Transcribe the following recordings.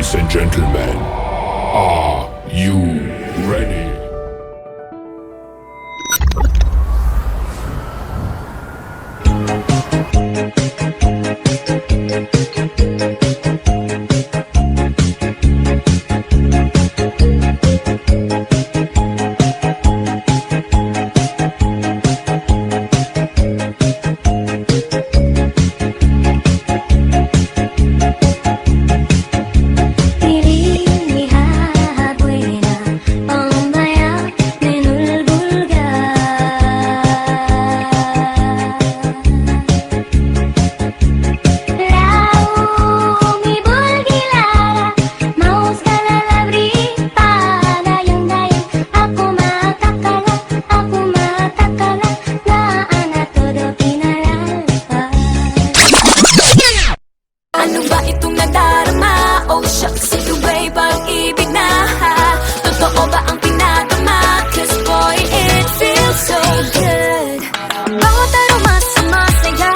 Ladies and gentlemen, are you ready? Ano ba itong nadarama? Oh shucks, ito ba'y pag-ibig na? Totoo ba ang pinatama? Cause boy, it feels so good. Bawat aroma sumasaya,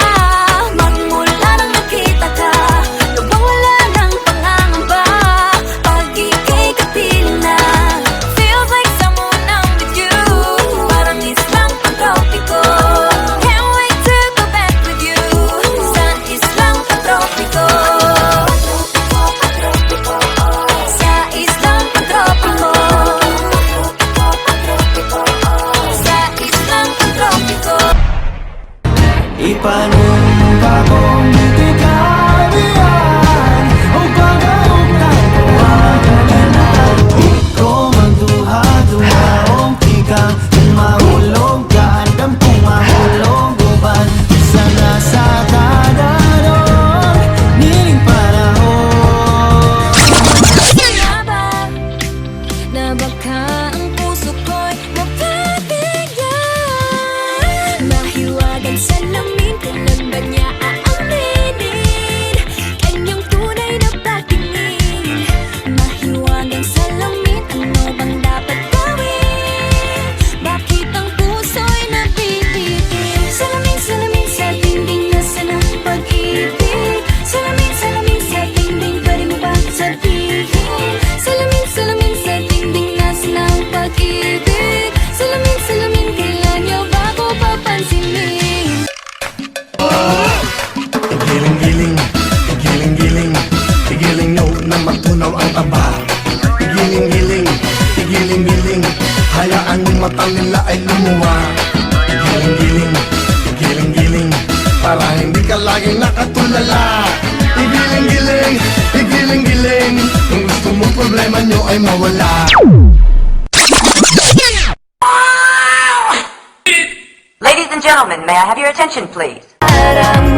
magmula nang nakita ka. Nawawala ng pangangamba, pag ika'y kapiling na. Feels like someone I'm with you, parang islang pang-tropiko. Can't wait to go back with you, sa islang pang-tropiko. Ipanumpa kong itikalian o pag-aukay ko magkaganan. Ikaw magduha-duhaong ikaw kung mahulog ka, andam kung mahulog uban. Sana sa kadaron, niling panahon. Nga ba na baka ang puso ko'y mapabigyan? Mahiwagang salamin, kailan ba niya aaminin kanyang tunay na pagtingin? Mahiwagang salamin, ano bang dapat gawin? Bakit ang puso'y nabibitin? Salamin, salamin sa dingding, nasa na pag-ibig? Salamin, salamin sa dingding, pwede mo ba sabihin? Salamin, salamin sa dingding, nasa na pag-ibig? Salamin, salamin, kailan niyo ba ko papansinin? Giling-giling, giling-giling, giling no na matunaw ang taba. Giling-giling, giling-giling, hayaan mo matang nila ay lumuwa. Giling-giling, giling-giling, para hindi ka laging nakatulala. Giling-giling, giling-giling, kung gusto mo problema nyo ay mawala. Ladies and gentlemen, may I have your attention, please? Parang